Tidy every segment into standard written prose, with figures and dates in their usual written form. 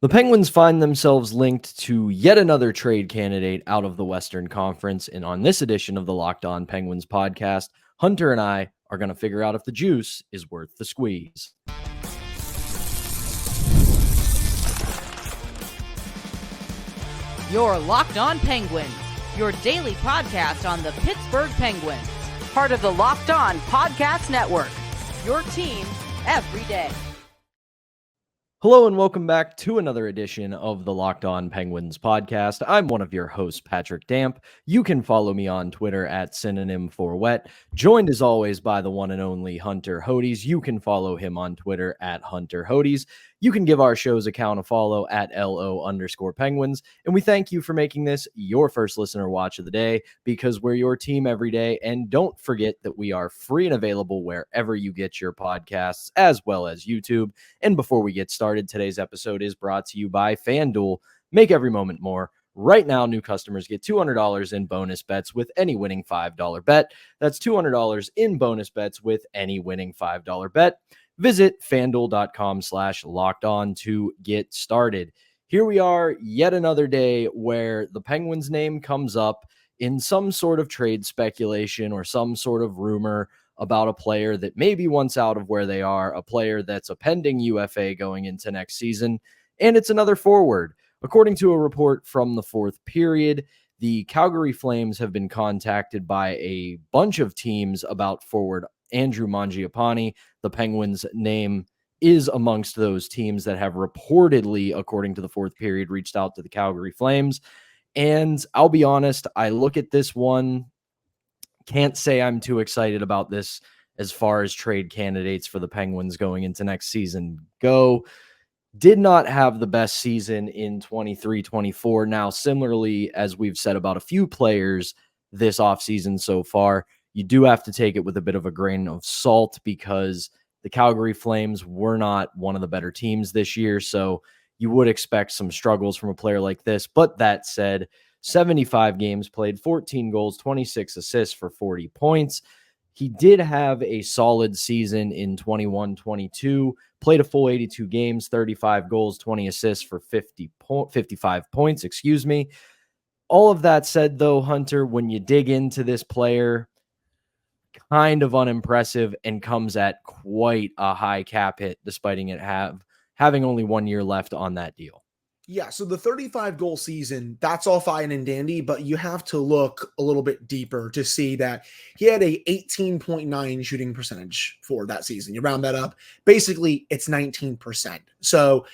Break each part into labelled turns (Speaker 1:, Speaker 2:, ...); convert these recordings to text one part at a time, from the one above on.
Speaker 1: The Penguins find themselves linked to yet another trade candidate out of the Western Conference. And on this edition of the Locked On Penguins podcast, Hunter and I are going to figure out if the juice is worth the squeeze.
Speaker 2: You're Locked On Penguins, your daily podcast on the Pittsburgh Penguins, part of the Locked On Podcast Network, your team every day.
Speaker 1: Hello and welcome back to another edition of the Locked On Penguins podcast. I'm one of your hosts, Patrick Damp. You can follow me on Twitter at synonym4wet. Joined as always by the one and only Hunter Hodes. You can follow him on Twitter at Hunter Hodes. You can give our show's account a follow at LO_Penguins. And we thank you for making this your first listener watch of the day because we're your team every day. And don't forget that we are free and available wherever you get your podcasts, as well as YouTube. And before we get started, today's episode is brought to you by FanDuel. Make every moment more. Right now, new customers get $200 in bonus bets with any winning $5 bet. That's $200 in bonus bets with any winning $5 bet. Visit fanduel.com/lockedon to get started. Here we are, yet another day where the Penguins' name comes up in some sort of trade speculation or some sort of rumor about a player that maybe wants out of where they are, a player that's a pending UFA going into next season, and it's another forward. According to a report from the fourth period, the Calgary Flames have been contacted by a bunch of teams about forward Andrew Mangiapane. The Penguins' name is amongst those teams that have reportedly, according to the fourth period, reached out to the Calgary Flames. And I'll be honest, I look at this one, can't say I'm too excited about this as far as trade candidates for the Penguins going into next season go. Did not have the best season in 23-24. Now, similarly, as we've said about a few players this offseason so far, you do have to take it with a bit of a grain of salt because the Calgary Flames were not one of the better teams this year. So you would expect some struggles from a player like this. But that said, 75 games played, 14 goals, 26 assists for 40 points. He did have a solid season in 21-22, played a full 82 games, 35 goals, 20 assists for 55 points, All of that said, though, Hunter, when you dig into this player, kind of unimpressive and comes at quite a high cap hit, despite it having only 1 year left on that deal.
Speaker 3: Yeah, so the 35-goal season, that's all fine and dandy, but you have to look a little bit deeper to see that he had a 18.9 shooting percentage for that season. You round that up, basically it's 19%. So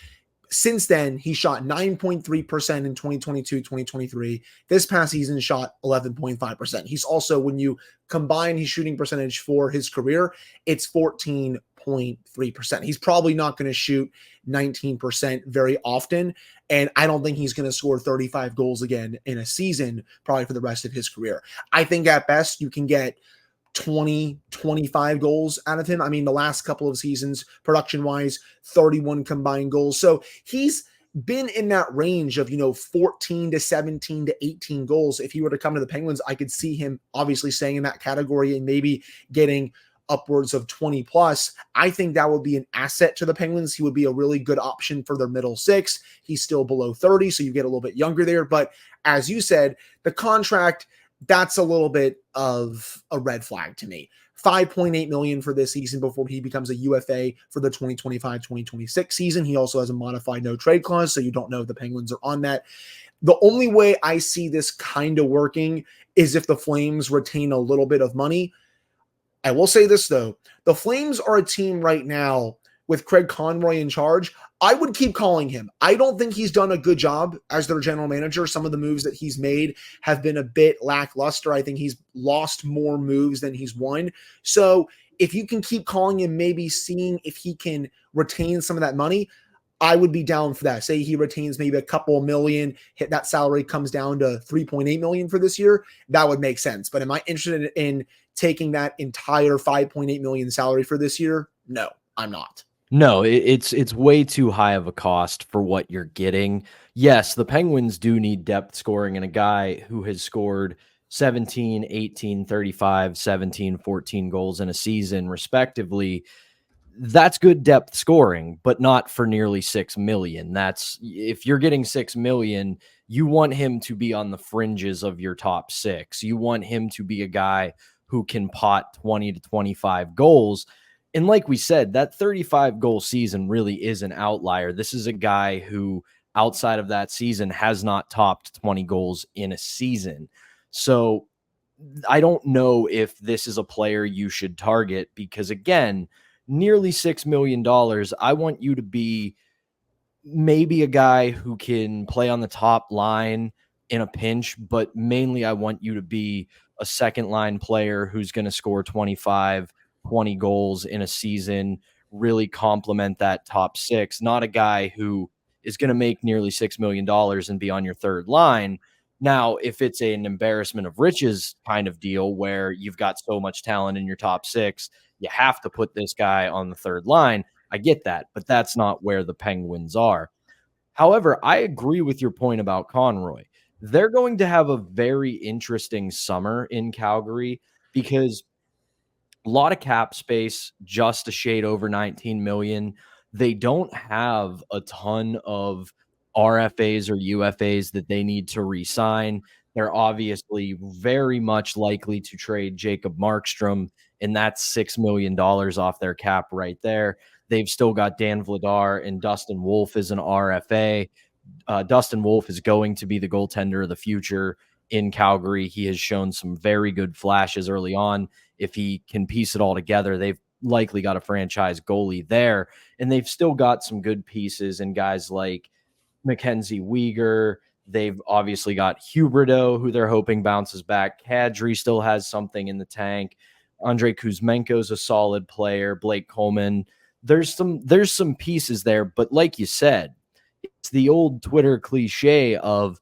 Speaker 3: since then, he shot 9.3% in 2022-2023. This past season shot 11.5%. He's also, when you combine his shooting percentage for his career, it's 14.3%. He's probably not going to shoot 19% very often, and I don't think he's going to score 35 goals again in a season, probably for the rest of his career. I think at best you can get 20, 25 goals out of him. I mean, the last couple of seasons, production-wise, 31 combined goals. So he's been in that range of, 14 to 17 to 18 goals. If he were to come to the Penguins, I could see him obviously staying in that category and maybe getting upwards of 20 plus. I think that would be an asset to the Penguins. He would be a really good option for their middle six. He's still below 30, so you get a little bit younger there. But as you said, the contract, that's a little bit of a red flag to me. $5.8 million for this season before he becomes a UFA for the 2025-2026 season. He also has a modified no trade clause, so you don't know if the Penguins are on that. The only way I see this kind of working is if the Flames retain a little bit of money. I will say this, though. The Flames are a team right now with Craig Conroy in charge. I would keep calling him. I don't think he's done a good job as their general manager. Some of the moves that he's made have been a bit lackluster. I think he's lost more moves than he's won. So if you can keep calling him, maybe seeing if he can retain some of that money, I would be down for that. Say he retains maybe a couple million, hit that salary comes down to $3.8 million for this year. That would make sense. But am I interested in taking that entire $5.8 million salary for this year? No, I'm not.
Speaker 1: No, it's way too high of a cost for what you're getting. Yes, the Penguins do need depth scoring, and a guy who has scored 17, 18, 35, 17, 14 goals in a season, respectively, That's good depth scoring, but not for nearly 6 million. That's if you're getting 6 million, you want him to be on the fringes of your top 6. You want him to be a guy who can pot 20 to 25 goals. And like we said, that 35 goal season really is an outlier. This is a guy who outside of that season has not topped 20 goals in a season. So I don't know if this is a player you should target because, again, nearly $6 million. I want you to be maybe a guy who can play on the top line in a pinch, but mainly I want you to be a second line player who's going to score 25, 20 goals in a season, really complement that top 6, not a guy who is going to make nearly $6 million and be on your third line. Now, if it's an embarrassment of riches kind of deal where you've got so much talent in your top 6, you have to put this guy on the third line. I get that, but that's not where the Penguins are. However, I agree with your point about Conroy. They're going to have a very interesting summer in Calgary because a lot of cap space, just a shade over 19 million. They don't have a ton of RFAs or UFAs that they need to re-sign. They're obviously very much likely to trade Jacob Markstrom, and that's $6 million off their cap right there. They've still got Dan Vladar and Dustin Wolf as an RFA. Dustin Wolf is going to be the goaltender of the future in Calgary. He has shown some very good flashes early on. If he can piece it all together, they've likely got a franchise goalie there. And they've still got some good pieces and guys like Mackenzie Weegar. They've obviously got Huberdeau, who they're hoping bounces back. Kadri still has something in the tank. Andrei Kuzmenko's a solid player. Blake Coleman. There's some pieces there, but like you said, it's the old Twitter cliche of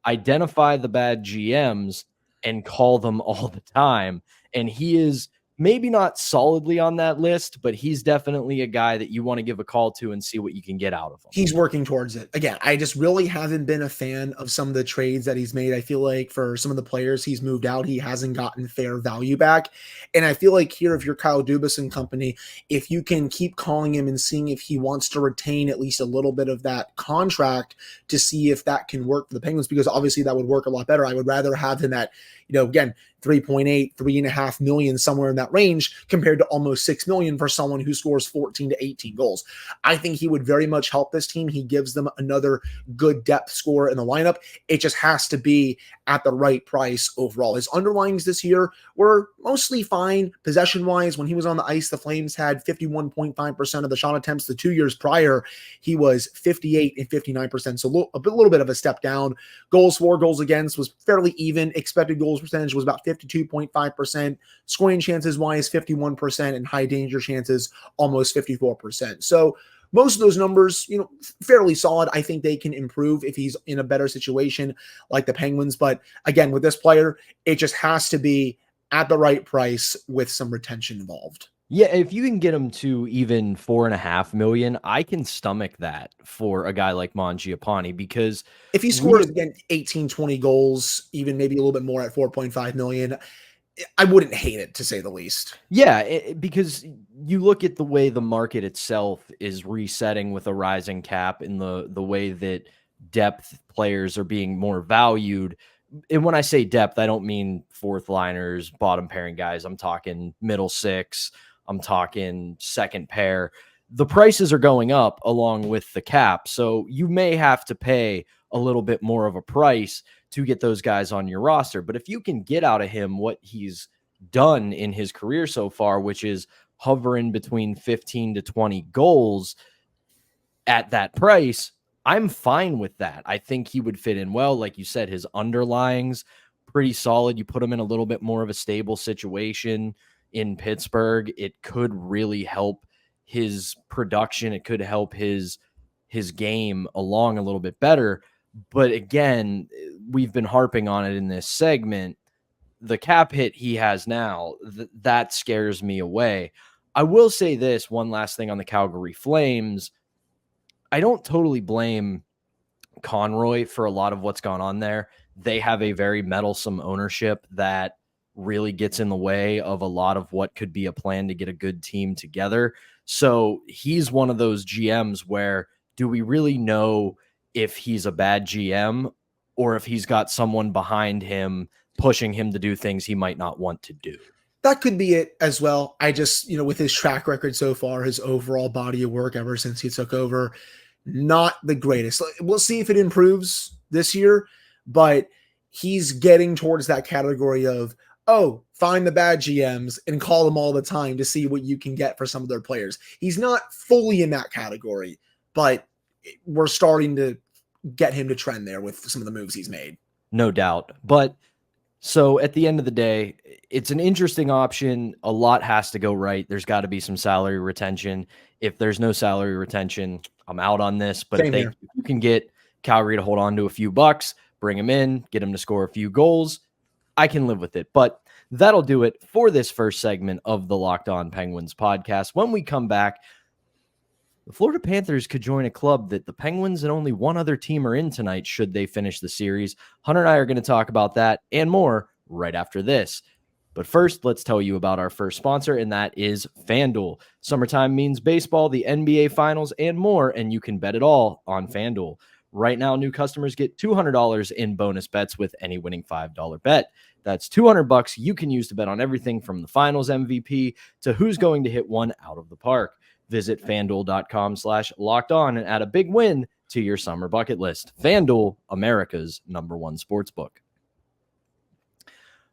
Speaker 1: identify the bad GMs and call them all the time. And he is maybe not solidly on that list, but he's definitely a guy that you want to give a call to and see what you can get out of him.
Speaker 3: He's working towards it. Again, I just really haven't been a fan of some of the trades that he's made. I feel like for some of the players he's moved out, he hasn't gotten fair value back. And I feel like here, if you're Kyle Dubas and company, if you can keep calling him and seeing if he wants to retain at least a little bit of that contract to see if that can work for the Penguins, because obviously that would work a lot better. I would rather have him at, again, 3.8, 3.5 million, somewhere in that range, compared to almost 6 million for someone who scores 14 to 18 goals. I think he would very much help this team. He gives them another good depth scorer in the lineup. It just has to be at the right price overall. His underlyings this year were mostly fine possession-wise. When he was on the ice, the Flames had 51.5% of the shot attempts. The 2 years prior, he was 58 and 59%. So a little bit of a step down. Goals for, goals against was fairly even. Expected goals percentage was about 52.5%. Scoring chances wise, 51%, and high danger chances almost 54%. So most of those numbers, fairly solid. I think they can improve if he's in a better situation like the Penguins. But again, with this player, it just has to be at the right price with some retention involved.
Speaker 1: Yeah, if you can get him to even 4.5 million, I can stomach that for a guy like Mangiapane, because
Speaker 3: if he scores again 18, 20 goals, even maybe a little bit more at 4.5 million, I wouldn't hate it, to say the least.
Speaker 1: Yeah, because you look at the way the market itself is resetting with a rising cap and the way that depth players are being more valued. And when I say depth, I don't mean fourth liners, bottom pairing guys. I'm talking middle six. I'm talking second pair. The prices are going up along with the cap. So you may have to pay a little bit more of a price to get those guys on your roster. But if you can get out of him what he's done in his career so far, which is hovering between 15 to 20 goals at that price, I'm fine with that. I think he would fit in well. Like you said, his underlyings pretty solid. You put him in a little bit more of a stable situation in Pittsburgh, it could really help his production. It could help his game along a little bit better. But again, we've been harping on it in this segment. The cap hit he has now, that scares me away. I will say this one last thing on the Calgary Flames. I don't totally blame Conroy for a lot of what's gone on there. They have a very meddlesome ownership that really gets in the way of a lot of what could be a plan to get a good team together. So he's one of those GMs where, do we really know if he's a bad GM or if he's got someone behind him pushing him to do things he might not want to do?
Speaker 3: That could be it as well. I just, with his track record so far, his overall body of work ever since he took over, not the greatest. We'll see if it improves this year, but he's getting towards that category of, find the bad GMs and call them all the time to see what you can get for some of their players. He's not fully in that category, but we're starting to get him to trend there with some of the moves he's made.
Speaker 1: No doubt. But so at the end of the day, it's an interesting option. A lot has to go right. There's got to be some salary retention. If there's no salary retention, I'm out on this. But if you can get Calgary to hold on to a few bucks, bring him in, get him to score a few goals, I can live with it. But that'll do it for this first segment of the Locked On Penguins podcast. When we come back, the Florida Panthers could join a club that the Penguins and only one other team are in tonight should they finish the series. Hunter and I are going to talk about that and more right after this. But first, let's tell you about our first sponsor, and that is FanDuel. Summertime means baseball, the NBA Finals, and more, and you can bet it all on FanDuel. Right now, new customers get $200 in bonus bets with any winning $5 bet. That's $200 you can use to bet on everything from the Finals MVP to who's going to hit one out of the park. Visit FanDuel.com/lockedon and add a big win to your summer bucket list. FanDuel, America's #1 sportsbook.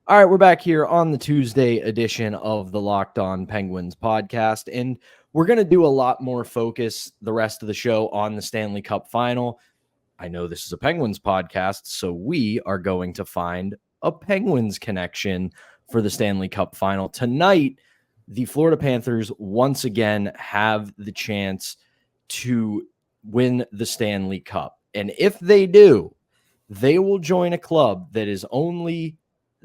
Speaker 1: All right, we're back here on the Tuesday edition of the Locked On Penguins podcast, and we're going to do a lot more focus the rest of the show on the Stanley Cup Final. I know this is a Penguins podcast, so we are going to find a Penguins connection for the Stanley Cup Final. Tonight, the Florida Panthers once again have the chance to win the Stanley Cup. And if they do, they will join a club that is only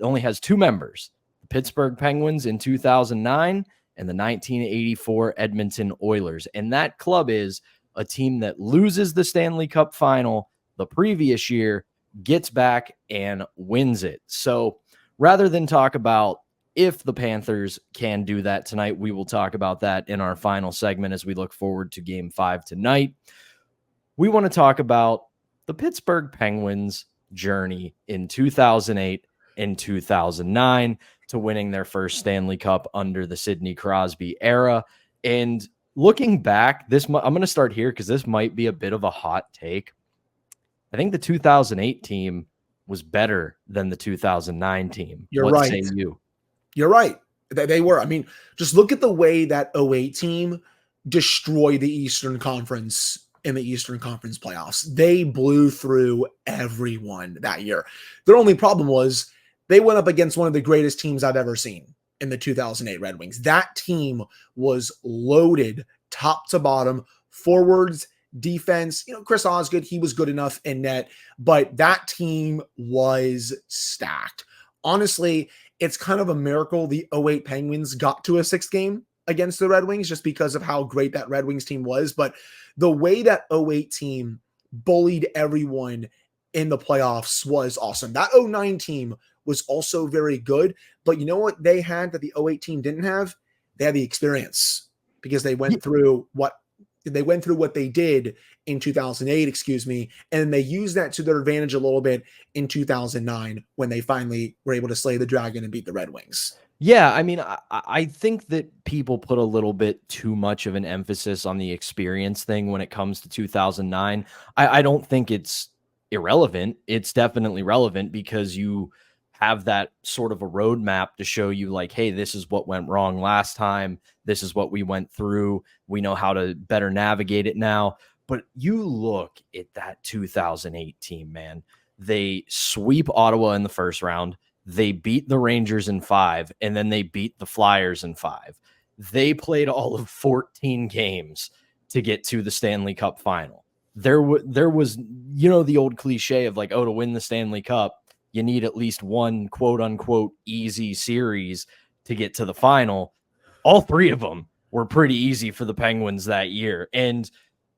Speaker 1: has two members, the Pittsburgh Penguins in 2009 and the 1984 Edmonton Oilers. And that club is a team that loses the Stanley Cup Final the previous year, gets back and wins it. So rather than talk about if the Panthers can do that tonight, we will talk about that in our final segment as we look forward to Game 5 tonight. We want to talk about the Pittsburgh Penguins' journey in 2008 and 2009 to winning their first Stanley Cup under the Sidney Crosby era. And looking back, I'm going to start here because this might be a bit of a hot take. I think the 2008 team was better than the 2009 team.
Speaker 3: What
Speaker 1: right. Say you?
Speaker 3: You're right. They were. I mean, just look at the way that 08 team destroyed the Eastern Conference in the Eastern Conference playoffs. They blew through everyone that year. Their only problem was they went up against one of the greatest teams I've ever seen in the 2008 Red Wings. That team was loaded top to bottom, forwards, defense. Chris Osgood, he was good enough in net, but that team was stacked. Honestly, it's kind of a miracle the 08 Penguins got to a 6th game against the Red Wings just because of how great that Red Wings team was. But the way that 08 team bullied everyone in the playoffs was awesome. That 09 team was also very good. But you know what they had that the 08 team didn't have? They had the experience because they went through what they did in 2008, and they used that to their advantage a little bit in 2009 when they finally were able to slay the dragon and beat the Red Wings.
Speaker 1: Yeah, I mean, I think that people put a little bit too much of an emphasis on the experience thing when it comes to 2009. I don't think it's irrelevant. It's definitely relevant because you have that sort of a roadmap to show you like, hey, this is what went wrong last time. This is what we went through. We know how to better navigate it now. But you look at that 2008 team, man. They sweep Ottawa in the first round. They beat the Rangers in 5, and then they beat the Flyers in 5. They played all of 14 games to get to the Stanley Cup Final. There was, the old cliche of like, to win the Stanley Cup, you need at least one quote unquote easy series to get to the final. All 3 of them were pretty easy for the Penguins that year. And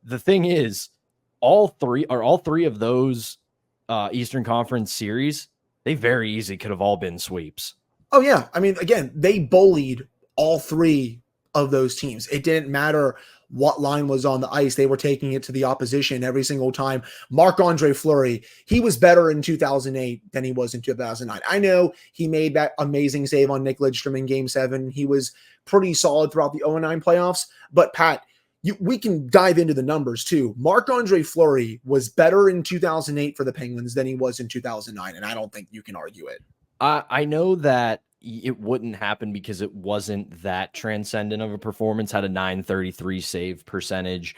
Speaker 1: the thing is, all three of those Eastern Conference series, they very easy could have all been sweeps.
Speaker 3: Oh, yeah. I mean, again, they bullied all three of those teams. It didn't matter what line was on the ice. They were taking it to the opposition every single time. Marc-Andre Fleury, he was better in 2008 than he was in 2009. I know he made that amazing save on Nick Lidstrom in Game 7. He was pretty solid throughout the 2009 playoffs. But, Pat, we can dive into the numbers, too. Marc-Andre Fleury was better in 2008 for the Penguins than he was in 2009, and I don't think you can argue it.
Speaker 1: I know that it wouldn't happen because it wasn't that transcendent of a performance. Had a 933 save percentage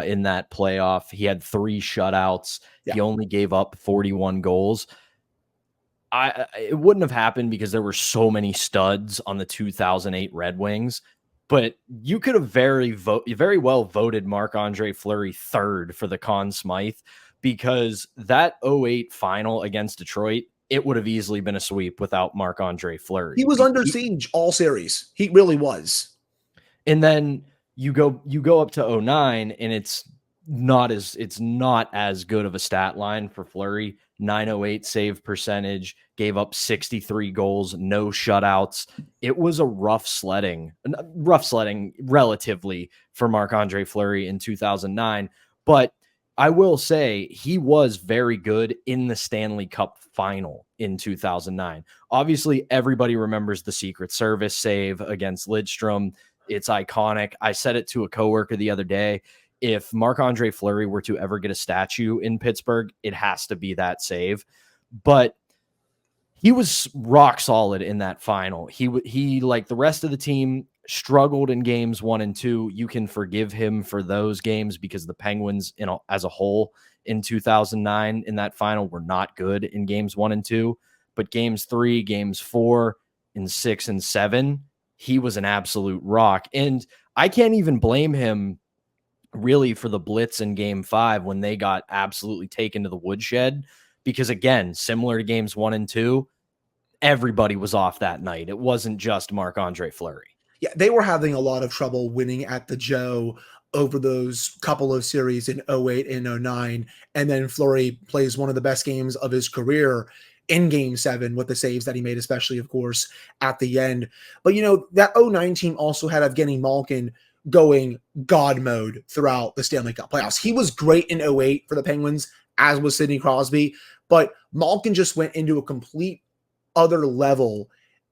Speaker 1: in that playoff. He had 3 shutouts. Yeah. He only gave up 41 goals. It wouldn't have happened because there were so many studs on the 2008 Red Wings. But you could have very well voted Marc-Andre Fleury third for the Conn Smythe, because that 2008 final against Detroit, it would have easily been a sweep without Marc-Andre Fleury.
Speaker 3: He was under siege all series. He really was.
Speaker 1: And then you go up to 2009, and it's not as good of a stat line for Fleury. 908 save percentage, gave up 63 goals, no shutouts. It was a rough sledding relatively for Marc-Andre Fleury in 2009. But I will say he was very good in the Stanley Cup Final in 2009. Obviously, everybody remembers the Secret Service save against Lidstrom. It's iconic. I said it to a coworker the other day. If Marc-Andre Fleury were to ever get a statue in Pittsburgh, it has to be that save. But he was rock solid in that final. He like the rest of the team, struggled in games 1 and 2. You can forgive him for those games because the Penguins, as a whole in 2009 in that final, were not good in games 1 and 2. But games 3, games 4, and 6 and 7, he was an absolute rock. And I can't even blame him really for the blitz in game 5 when they got absolutely taken to the woodshed, because again, similar to games 1 and 2, everybody was off that night. It wasn't just Marc-Andre Fleury.
Speaker 3: Yeah, they were having a lot of trouble winning at the Joe over those couple of series in 2008 and 2009. And then Fleury plays one of the best games of his career in Game 7 with the saves that he made, especially, of course, at the end. But, that 2009 team also had Evgeny Malkin going God mode throughout the Stanley Cup playoffs. He was great in 2008 for the Penguins, as was Sidney Crosby. But Malkin just went into a complete other level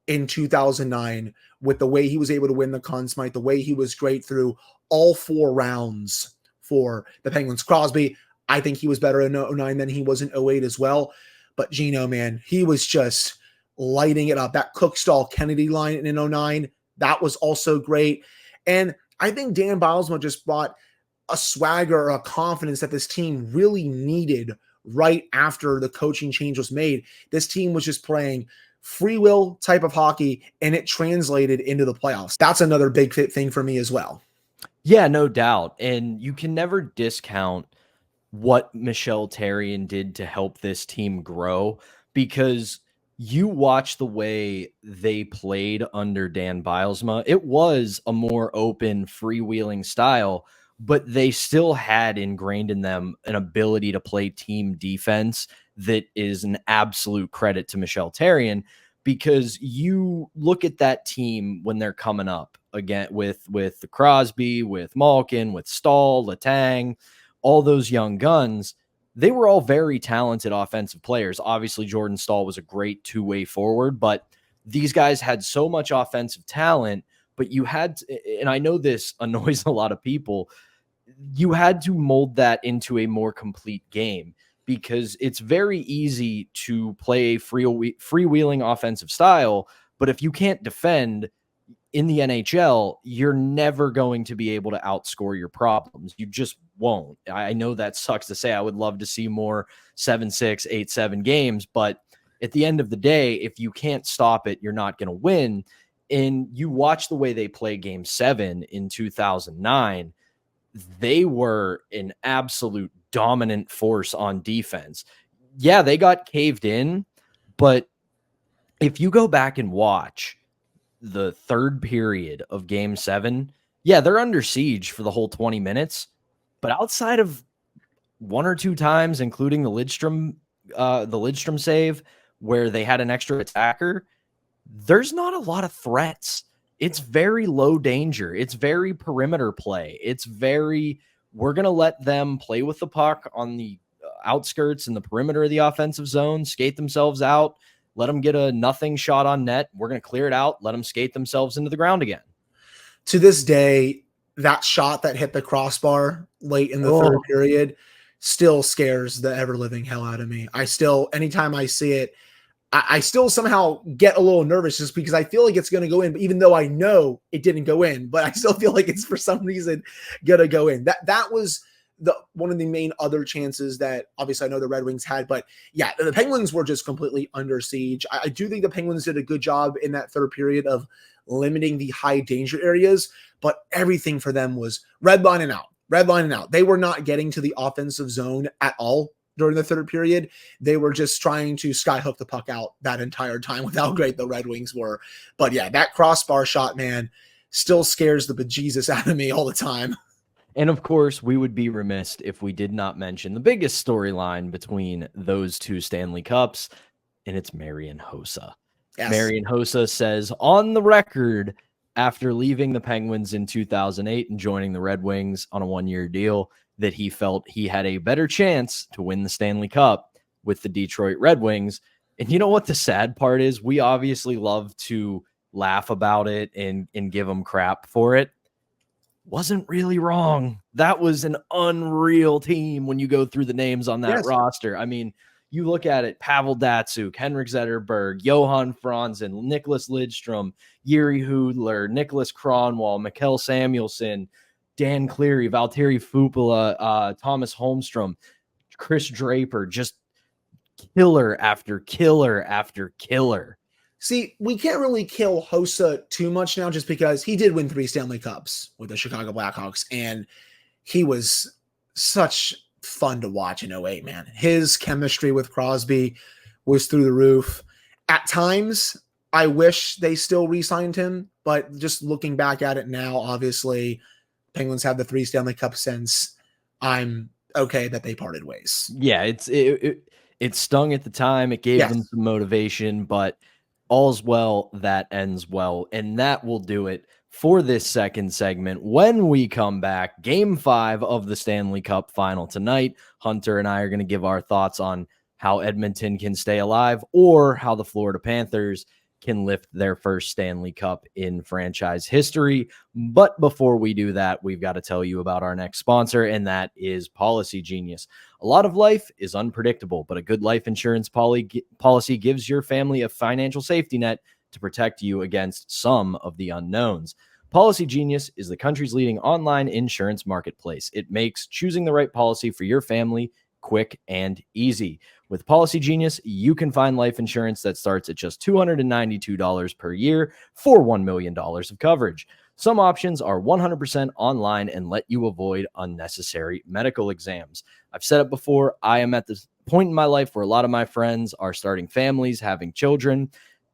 Speaker 3: in 2009 with the way he was able to win the Conn Smythe, the way he was great through all 4 rounds for the Penguins. Crosby, I think he was better in 2009 than he was in 2008 as well. But Gino, man, he was just lighting it up. That Cookstall-Kennedy line in 2009, that was also great. And I think Dan Bylsma just brought a swagger, a confidence that this team really needed right after the coaching change was made. This team was just playing free will type of hockey, and it translated into the playoffs. That's another big thing for me as well.
Speaker 1: Yeah, no doubt. And you can never discount what Michel Therrien did to help this team grow, because you watch the way they played under Dan Bylsma. It was a more open, freewheeling style, but they still had ingrained in them an ability to play team defense that is an absolute credit to Michel Therrien, because you look at that team when they're coming up again with the Crosby, with Malkin, with Stahl, Letang, all those young guns. They were all very talented offensive players. Obviously, Jordan Stahl was a great two-way forward, but these guys had so much offensive talent, but you had to, and I know this annoys a lot of people, you had to mold that into a more complete game, because it's very easy to play freewheeling offensive style, but if you can't defend in the NHL, you're never going to be able to outscore your problems. You just won't. I know that sucks to say. I would love to see more 7-6, 8-7 games, but at the end of the day, if you can't stop it, you're not going to win. And you watch the way they play Game 7 in 2009, they were an absolute dominant force on defense. Yeah, they got caved in, but if you go back and watch the third period of Game 7, yeah, they're under siege for the whole 20 minutes, but outside of one or two times, including the Lidstrom save, where they had an extra attacker, there's not a lot of threats. It's very low danger. It's very perimeter play. We're going to let them play with the puck on the outskirts and the perimeter of the offensive zone, skate themselves out, let them get a nothing shot on net. We're going to clear it out, let them skate themselves into the ground again.
Speaker 3: To this day, that shot that hit the crossbar late in the third period still scares the ever-living hell out of me. Anytime I see it, I still somehow get a little nervous just because I feel like it's going to go in, even though I know it didn't go in, but I still feel like it's for some reason going to go in. That was one of the main other chances that obviously I know the Red Wings had, but yeah, the Penguins were just completely under siege. I do think the Penguins did a good job in that third period of limiting the high danger areas, but everything for them was redlining out. They were not getting to the offensive zone at all during the third period. They were just trying to skyhook the puck out that entire time with how great the Red Wings were. But yeah, that crossbar shot, man, still scares the bejesus out of me all the time.
Speaker 1: And of course, we would be remiss if we did not mention the biggest storyline between those two Stanley Cups, and it's Marian Hossa. Yes. Marian Hossa says on the record, after leaving the Penguins in 2008 and joining the Red Wings on a one-year deal, that he felt he had a better chance to win the Stanley Cup with the Detroit Red Wings. And you know what the sad part is? We obviously love to laugh about it and give them crap for it. Wasn't really wrong. That was an unreal team when you go through the names on that roster. I mean, you look at it, Pavel Datsyuk, Henrik Zetterberg, Johan Franzen, Nicholas Lidstrom, Jiri Hudler, Nicholas Kronwall, Mikkel Samuelsson, Dan Cleary, Valtteri Fupula, Thomas Holmstrom, Chris Draper, just killer after killer after killer.
Speaker 3: See, we can't really kill Hossa too much now just because he did win 3 Stanley Cups with the Chicago Blackhawks, and he was such fun to watch in 08, man. His chemistry with Crosby was through the roof. At times, I wish they still re-signed him, but just looking back at it now, obviously, Penguins have the 3 Stanley Cups since. I'm okay that they parted ways.
Speaker 1: Yeah, it stung at the time. It gave them some motivation, but all's well that ends well. And that will do it for this second segment. When we come back, Game 5 of the Stanley Cup Final tonight, Hunter and I are going to give our thoughts on how Edmonton can stay alive or how the Florida Panthers can lift their first Stanley Cup in franchise history. But before we do that, we've got to tell you about our next sponsor, and that is Policygenius. A lot of life is unpredictable, but a good life insurance policy gives your family a financial safety net to protect you against some of the unknowns. Policygenius is the country's leading online insurance marketplace. It makes choosing the right policy for your family quick and easy. With Policygenius, you can find life insurance that starts at just $292 per year for $1 million of coverage. Some options are 100% online and let you avoid unnecessary medical exams. I've said it before, I am at this point in my life where a lot of my friends are starting families, having children,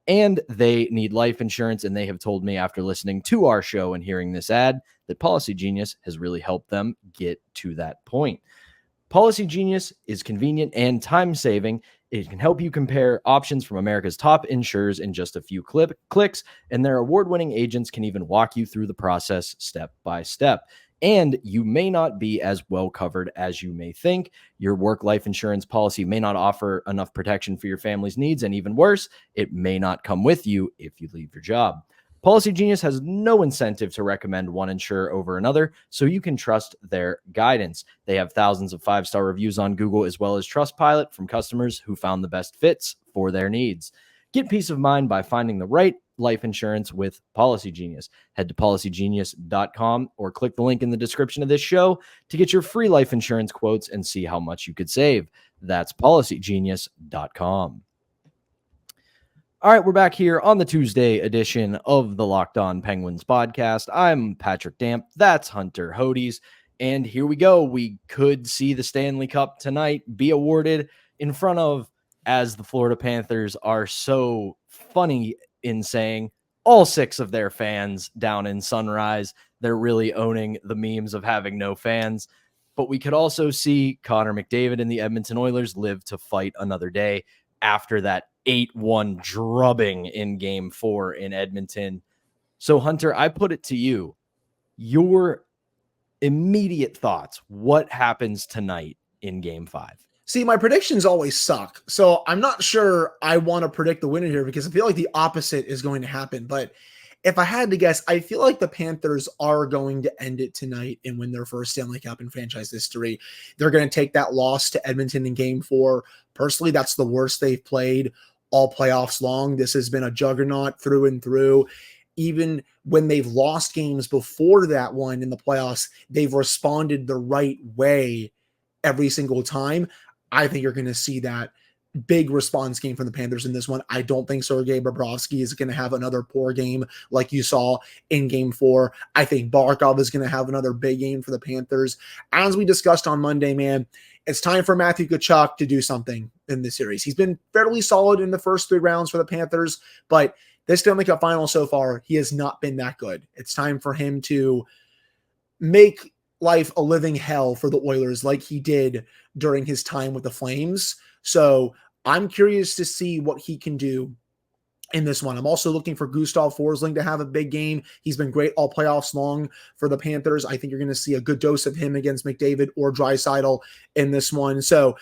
Speaker 1: and they need life insurance, and they have told me after listening to our show and hearing this ad that Policygenius has really helped them get to that point. Policygenius is convenient and time-saving. It can help you compare options from America's top insurers in just a few clicks, and their award-winning agents can even walk you through the process step by step. And you may not be as well covered as you may think. Your work life insurance policy may not offer enough protection for your family's needs, and even worse, it may not come with you if you leave your job. Policygenius has no incentive to recommend one insurer over another, so you can trust their guidance. They have thousands of 5-star reviews on Google as well as Trustpilot from customers who found the best fits for their needs. Get peace of mind by finding the right life insurance with Policygenius. Head to policygenius.com or click the link in the description of this show to get your free life insurance quotes and see how much you could save. That's policygenius.com. All right, we're back here on the Tuesday edition of the Locked On Penguins podcast. I'm Patrick Damp. That's Hunter Hodes. And here we go. We could see the Stanley Cup tonight be awarded in front of, as the Florida Panthers are so funny in saying, all 6 of their fans down in Sunrise. They're really owning the memes of having no fans. But we could also see Connor McDavid and the Edmonton Oilers live to fight another day after that 8-1 drubbing in game 4 in Edmonton. So, Hunter, I put it to you. Your immediate thoughts. What happens tonight in game 5?
Speaker 3: See, my predictions always suck. So I'm not sure I want to predict the winner here because I feel like the opposite is going to happen. But if I had to guess, I feel like the Panthers are going to end it tonight and win their first Stanley Cup in franchise history. They're going to take that loss to Edmonton in game 4. Personally, that's the worst they've played all playoffs long. This has been a juggernaut through and through. Even when they've lost games before that one in the playoffs, they've responded the right way every single time. I think you're going to see that big response game from the Panthers in this one. I don't think Sergei Bobrovsky is going to have another poor game like you saw in game 4. I think Barkov is going to have another big game for the Panthers. As we discussed on Monday, man, it's time for Matthew Tkachuk to do something in this series. He's been fairly solid in the first 3 rounds for the Panthers, but this Stanley Cup Final so far, he has not been that good. It's time for him to make life a living hell for the Oilers like he did during his time with the Flames. So I'm curious to see what he can do in this one. I'm also looking for Gustav Forsling to have a big game. He's been great all playoffs long for the Panthers. I think you're going to see a good dose of him against McDavid or Draisaitl in this one. So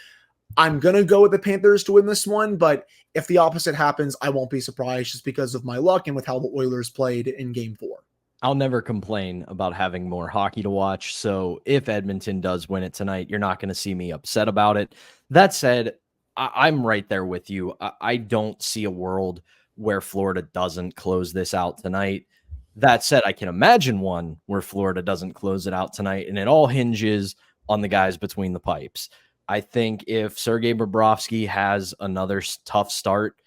Speaker 3: I'm going to go with the Panthers to win this one, but if the opposite happens, I won't be surprised just because of my luck and with how the Oilers played in game 4.
Speaker 1: I'll never complain about having more hockey to watch. So if Edmonton does win it tonight, you're not going to see me upset about it. That said, I'm right there with you. I don't see a world where Florida doesn't close this out tonight. That said, I can imagine one where Florida doesn't close it out tonight, and it all hinges on the guys between the pipes. I think if Sergei Bobrovsky has another tough start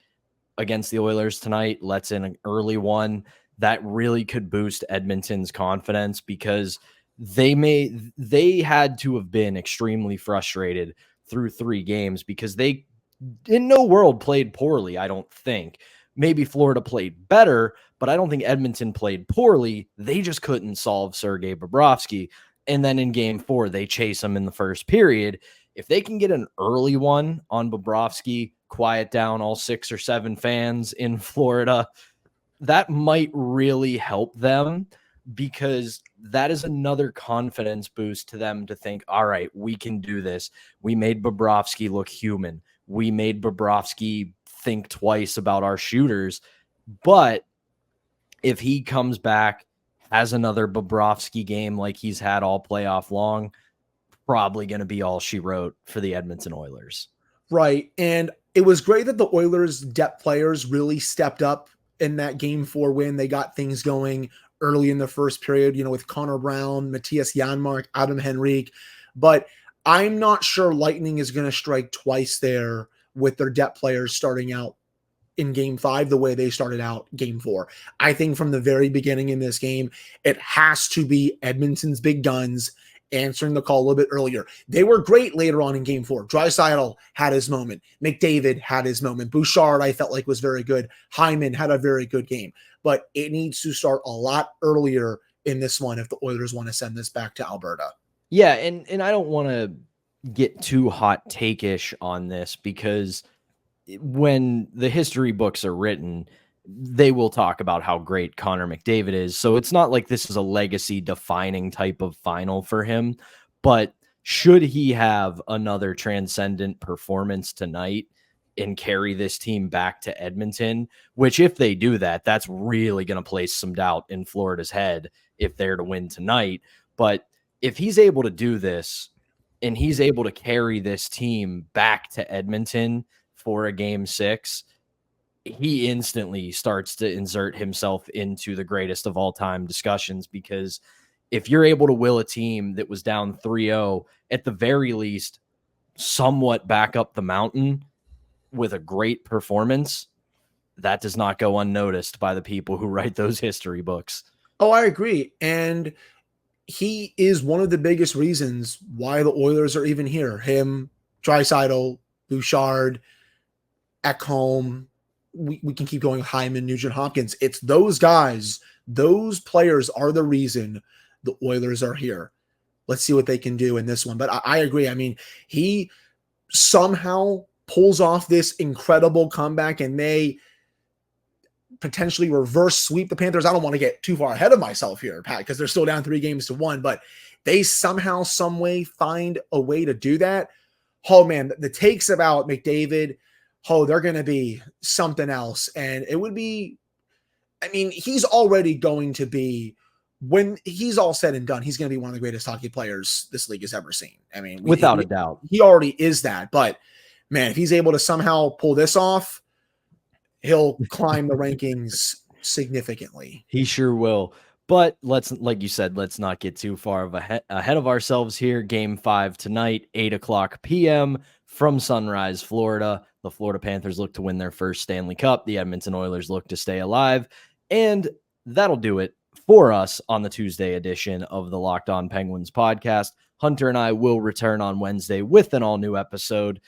Speaker 1: against the Oilers tonight, lets in an early one, that really could boost Edmonton's confidence because they had to have been extremely frustrated through 3 games because they in no world played poorly, I don't think. Maybe Florida played better, but I don't think Edmonton played poorly. They just couldn't solve Sergei Bobrovsky. And then in game 4, they chase him in the first period. If they can get an early one on Bobrovsky, quiet down all 6 or 7 fans in Florida, that might really help them because that is another confidence boost to them to think, all right, we can do this. We made Bobrovsky look human. We made Bobrovsky think twice about our shooters. But if he comes back, has another Bobrovsky game like he's had all playoff long, probably going to be all she wrote for the Edmonton Oilers.
Speaker 3: Right. And it was great that the Oilers depth players really stepped up in that game 4 win. They got things going early in the first period, with Connor Brown, Matthias Janmark, Adam Henrique. But I'm not sure Lightning is going to strike twice there with their depth players starting out in game 5 the way they started out game 4. I think from the very beginning in this game, it has to be Edmonton's big guns answering the call a little bit earlier. They were great later on in game 4. Draisaitl had his moment. McDavid had his moment. Bouchard, I felt like, was very good. Hyman had a very good game. But it needs to start a lot earlier in this one if the Oilers want to send this back to Alberta.
Speaker 1: Yeah, and I don't want to get too hot take-ish on this because when the history books are written, they will talk about how great Connor McDavid is. So it's not like this is a legacy defining type of final for him, but should he have another transcendent performance tonight and carry this team back to Edmonton, which if they do that, that's really going to place some doubt in Florida's head if they're to win tonight. But if he's able to do this and he's able to carry this team back to Edmonton for a game 6, he instantly starts to insert himself into the greatest of all time discussions, because if you're able to will a team that was down 3-0, at the very least, somewhat back up the mountain with a great performance, that does not go unnoticed by the people who write those history books.
Speaker 3: Oh, I agree. And he is one of the biggest reasons why the Oilers are even here. Him, Draisaitl, Bouchard, Ekholm, we can keep going, Hyman, Nugent Hopkins. It's those guys, those players are the reason the Oilers are here. Let's see what they can do in this one. But I agree. I mean, he somehow pulls off this incredible comeback and they potentially reverse sweep the Panthers. I don't want to get too far ahead of myself here, Pat, because they're still down 3-1, but they somehow, some way find a way to do that. Oh man, the takes about McDavid, they're going to be something else. And it would be, I mean, he's already going to be, when he's all said and done, he's going to be one of the greatest hockey players this league has ever seen. I mean,
Speaker 1: without a doubt,
Speaker 3: he already is that. But man, if he's able to somehow pull this off, he'll climb the rankings significantly.
Speaker 1: He sure will. But like you said, let's not get too far ahead of ourselves here. Game 5 tonight, 8:00 p.m. from Sunrise, Florida. The Florida Panthers look to win their first Stanley Cup. The Edmonton Oilers look to stay alive. And that'll do it for us on the Tuesday edition of the Locked On Penguins podcast. Hunter and I will return on Wednesday with an all-new episode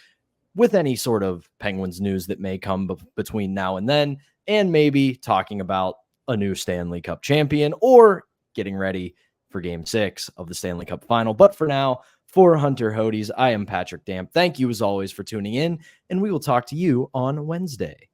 Speaker 1: with any sort of Penguins news that may come between now and then, and maybe talking about a new Stanley Cup champion or getting ready for Game 6 of the Stanley Cup Final. But for now, for Hunter Hodes, I am Patrick Damp. Thank you as always for tuning in, and we will talk to you on Wednesday.